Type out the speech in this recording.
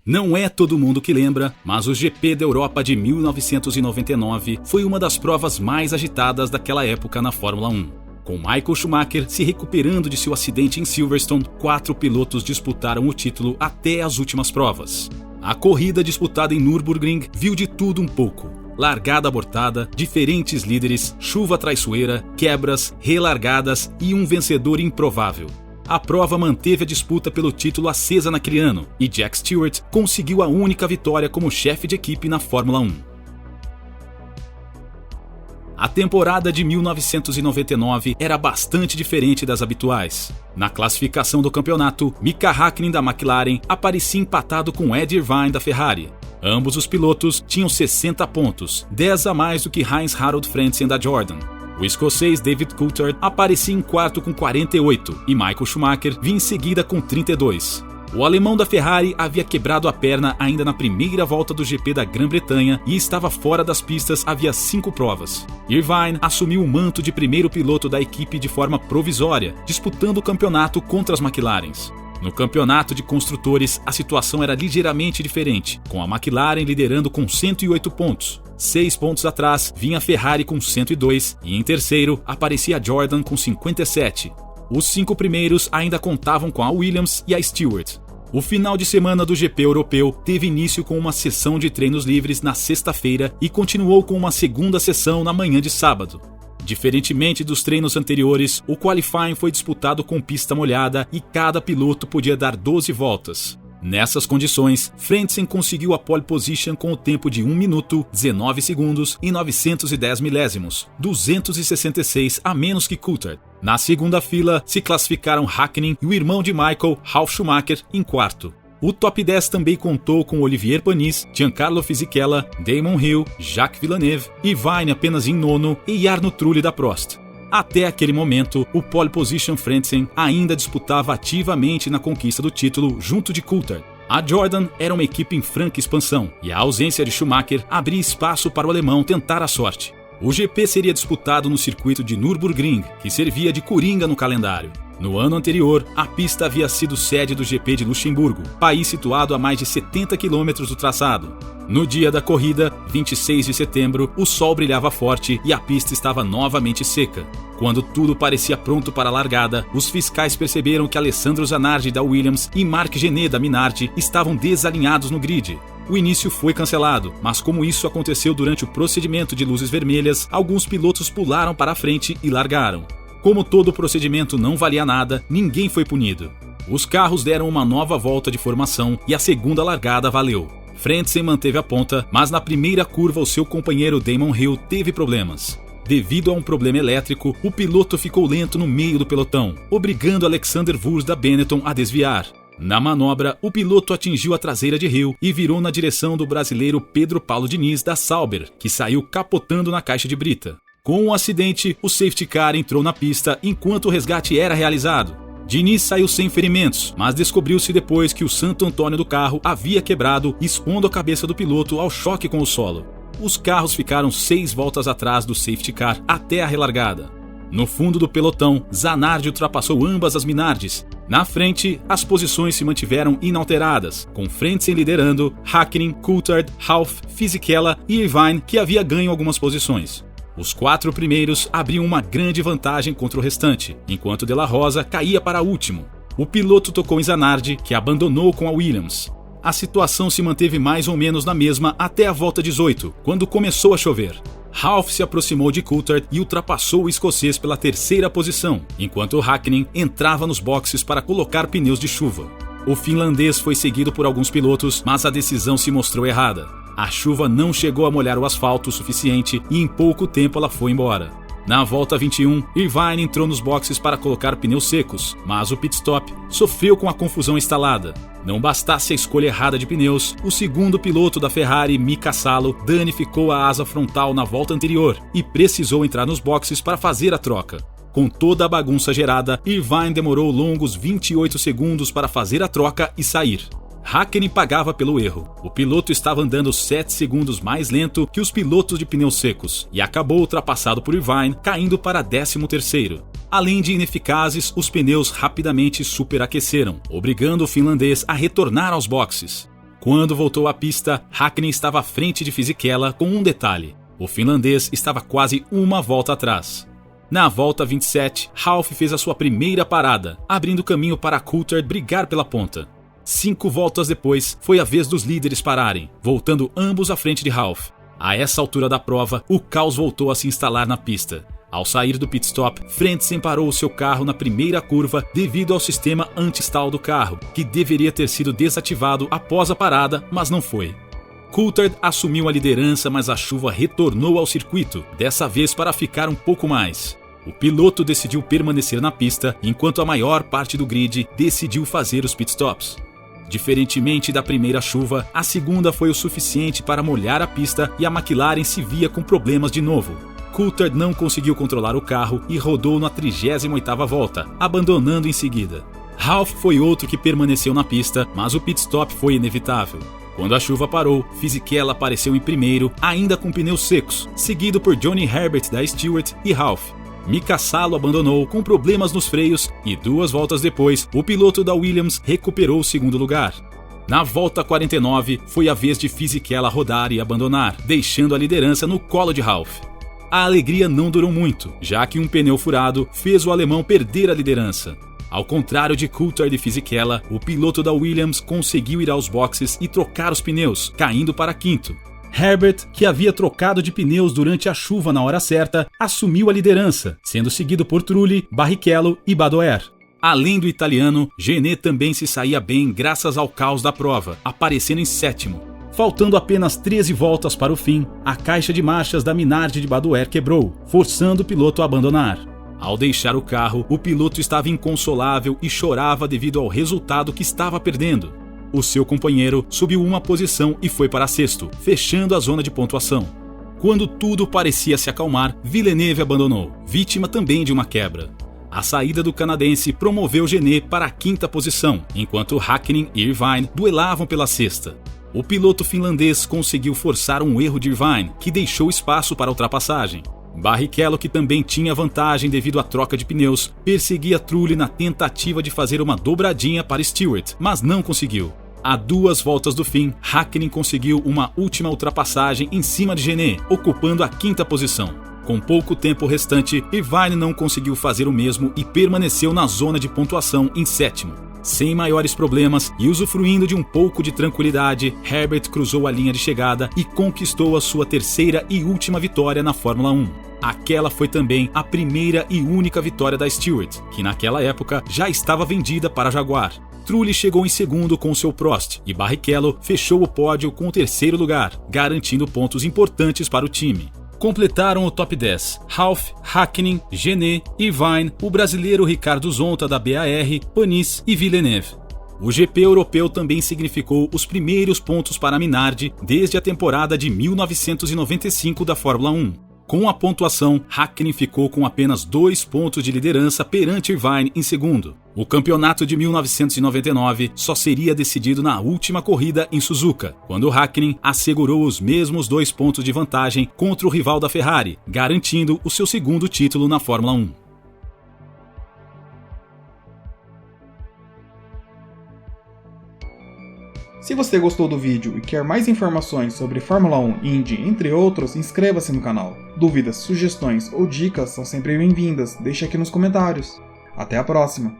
Não é todo mundo que lembra, mas o GP da Europa de 1999 foi uma das provas mais agitadas daquela época na Fórmula 1. Com Michael Schumacher se recuperando de seu acidente em Silverstone, 4 pilotos disputaram o título até as últimas provas. A corrida disputada em Nürburgring viu de tudo um pouco. Largada abortada, diferentes líderes, chuva traiçoeira, quebras, relargadas e um vencedor improvável. A prova manteve a disputa pelo título acesa naquele ano e Jack Stewart conseguiu a única vitória como chefe de equipe na Fórmula 1. A temporada de 1999 era bastante diferente das habituais. Na classificação do campeonato, Mika Häkkinen da McLaren aparecia empatado com Ed Irvine da Ferrari. Ambos os pilotos tinham 60 pontos, 10 a mais do que Heinz-Harald Frentzen da Jordan. O escocês David Coulthard aparecia em quarto com 48 e Michael Schumacher vinha em seguida com 32. O alemão da Ferrari havia quebrado a perna ainda na primeira volta do GP da Grã-Bretanha e estava fora das pistas havia 5 provas. Irvine assumiu o manto de primeiro piloto da equipe de forma provisória, disputando o campeonato contra as McLarens. No campeonato de construtores, a situação era ligeiramente diferente, com a McLaren liderando com 108 pontos. 6 pontos atrás vinha a Ferrari com 102 e em terceiro aparecia a Jordan com 57. Os 5 primeiros ainda contavam com a Williams e a Stewart. O final de semana do GP europeu teve início com uma sessão de treinos livres na sexta-feira e continuou com uma segunda sessão na manhã de sábado. Diferentemente dos treinos anteriores, o qualifying foi disputado com pista molhada e cada piloto podia dar 12 voltas. Nessas condições, Frentzen conseguiu a pole position com o tempo de 1 minuto, 19 segundos e 910 milésimos, 266 a menos que Coulthard. Na segunda fila, se classificaram Häkkinen e o irmão de Michael, Ralf Schumacher, em quarto. O top 10 também contou com Olivier Panis, Giancarlo Fisichella, Damon Hill, Jacques Villeneuve, Irvine apenas em nono e Jarno Trulli da Prost. Até aquele momento, o pole position Frentzen ainda disputava ativamente na conquista do título junto de Coulthard. A Jordan era uma equipe em franca expansão e a ausência de Schumacher abria espaço para o alemão tentar a sorte. O GP seria disputado no circuito de Nürburgring, que servia de coringa no calendário. No ano anterior, a pista havia sido sede do GP de Luxemburgo, país situado a mais de 70 quilômetros do traçado. No dia da corrida, 26 de setembro, o sol brilhava forte e a pista estava novamente seca. Quando tudo parecia pronto para a largada, os fiscais perceberam que Alessandro Zanardi da Williams e Marc Gené da Minardi estavam desalinhados no grid. O início foi cancelado, mas como isso aconteceu durante o procedimento de luzes vermelhas, alguns pilotos pularam para a frente e largaram. Como todo o procedimento não valia nada, ninguém foi punido. Os carros deram uma nova volta de formação e a segunda largada valeu. Frentzen manteve a ponta, mas na primeira curva o seu companheiro Damon Hill teve problemas. Devido a um problema elétrico, o piloto ficou lento no meio do pelotão, obrigando Alexander Wurz da Benetton a desviar. Na manobra, o piloto atingiu a traseira de Hill e virou na direção do brasileiro Pedro Paulo Diniz da Sauber, que saiu capotando na caixa de brita. Com o acidente, o safety car entrou na pista enquanto o resgate era realizado. Diniz saiu sem ferimentos, mas descobriu-se depois que o Santo Antônio do carro havia quebrado, expondo a cabeça do piloto ao choque com o solo. Os carros ficaram 6 voltas atrás do safety car até a relargada. No fundo do pelotão, Zanardi ultrapassou ambas as Minardis. Na frente, as posições se mantiveram inalteradas, com Frentzen liderando, Häkkinen, Coulthard, Ralf, Fisichella e Irvine, que havia ganho algumas posições. Os 4 primeiros abriam uma grande vantagem contra o restante, enquanto De La Rosa caía para último. O piloto tocou em Zanardi, que abandonou com a Williams. A situação se manteve mais ou menos na mesma até a volta 18, quando começou a chover. Ralf se aproximou de Coulthard e ultrapassou o escocês pela terceira posição, enquanto Häkkinen entrava nos boxes para colocar pneus de chuva. O finlandês foi seguido por alguns pilotos, mas a decisão se mostrou errada. A chuva não chegou a molhar o asfalto o suficiente e em pouco tempo ela foi embora. Na volta 21, Irvine entrou nos boxes para colocar pneus secos, mas o pit stop sofreu com a confusão instalada. Não bastasse a escolha errada de pneus, o segundo piloto da Ferrari, Mika Salo, danificou a asa frontal na volta anterior e precisou entrar nos boxes para fazer a troca. Com toda a bagunça gerada, Irvine demorou longos 28 segundos para fazer a troca e sair. Häkkinen pagava pelo erro. O piloto estava andando 7 segundos mais lento que os pilotos de pneus secos e acabou ultrapassado por Irvine, caindo para 13º. Além de ineficazes, os pneus rapidamente superaqueceram, obrigando o finlandês a retornar aos boxes. Quando voltou à pista, Häkkinen estava à frente de Fisichella com um detalhe: o finlandês estava quase uma volta atrás. Na volta 27, Ralf fez a sua primeira parada, abrindo caminho para Coulthard brigar pela ponta. 5 voltas depois, foi a vez dos líderes pararem, voltando ambos à frente de Ralf. A essa altura da prova, o caos voltou a se instalar na pista. Ao sair do pit stop, Frentzen parou o seu carro na primeira curva devido ao sistema anti-stall do carro, que deveria ter sido desativado após a parada, mas não foi. Coulthard assumiu a liderança, mas a chuva retornou ao circuito, dessa vez para ficar um pouco mais. O piloto decidiu permanecer na pista, enquanto a maior parte do grid decidiu fazer os pitstops. Diferentemente da primeira chuva, a segunda foi o suficiente para molhar a pista e a McLaren se via com problemas de novo. Coulthard não conseguiu controlar o carro e rodou na 38ª volta, abandonando em seguida. Ralf foi outro que permaneceu na pista, mas o pit stop foi inevitável. Quando a chuva parou, Fisichella apareceu em primeiro, ainda com pneus secos, seguido por Johnny Herbert da Stewart e Ralf. Mika Salo abandonou com problemas nos freios e 2 voltas depois, o piloto da Williams recuperou o segundo lugar. Na volta 49, foi a vez de Fisichella rodar e abandonar, deixando a liderança no colo de Ralf. A alegria não durou muito, já que um pneu furado fez o alemão perder a liderança. Ao contrário de Coulthard e Fisichella, o piloto da Williams conseguiu ir aos boxes e trocar os pneus, caindo para quinto. Herbert, que havia trocado de pneus durante a chuva na hora certa, assumiu a liderança, sendo seguido por Trulli, Barrichello e Badoer. Além do italiano, Genet também se saía bem graças ao caos da prova, aparecendo em sétimo. Faltando apenas 13 voltas para o fim, a caixa de marchas da Minardi de Badoer quebrou, forçando o piloto a abandonar. Ao deixar o carro, o piloto estava inconsolável e chorava devido ao resultado que estava perdendo. O seu companheiro subiu uma posição e foi para sexto, fechando a zona de pontuação. Quando tudo parecia se acalmar, Villeneuve abandonou, vítima também de uma quebra. A saída do canadense promoveu Genet para a 5ª posição, enquanto Häkkinen e Irvine duelavam pela sexta. O piloto finlandês conseguiu forçar um erro de Irvine, que deixou espaço para a ultrapassagem. Barrichello, que também tinha vantagem devido à troca de pneus, perseguia Trulli na tentativa de fazer uma dobradinha para Stewart, mas não conseguiu. A 2 voltas do fim, Häkkinen conseguiu uma última ultrapassagem em cima de Genet, ocupando a 5ª posição. Com pouco tempo restante, Irvine não conseguiu fazer o mesmo e permaneceu na zona de pontuação em sétimo. Sem maiores problemas e usufruindo de um pouco de tranquilidade, Herbert cruzou a linha de chegada e conquistou a sua 3ª e última vitória na Fórmula 1. Aquela foi também a primeira e única vitória da Stewart, que naquela época já estava vendida para a Jaguar. Trulli chegou em segundo com seu Prost e Barrichello fechou o pódio com o 3º lugar, garantindo pontos importantes para o time. Completaram o top 10 Ralf, Häkkinen, Genet, Irvine, o brasileiro Ricardo Zonta da BAR, Panis e Villeneuve. O GP europeu também significou os primeiros pontos para a Minardi desde a temporada de 1995 da Fórmula 1. Com a pontuação, Häkkinen ficou com apenas 2 pontos de liderança perante Irvine em segundo. O campeonato de 1999 só seria decidido na última corrida em Suzuka, quando Häkkinen assegurou os mesmos 2 pontos de vantagem contra o rival da Ferrari, garantindo o seu 2º título na Fórmula 1. Se você gostou do vídeo e quer mais informações sobre Fórmula 1, Indy, entre outros, inscreva-se no canal. Dúvidas, sugestões ou dicas são sempre bem-vindas, deixe aqui nos comentários. Até a próxima!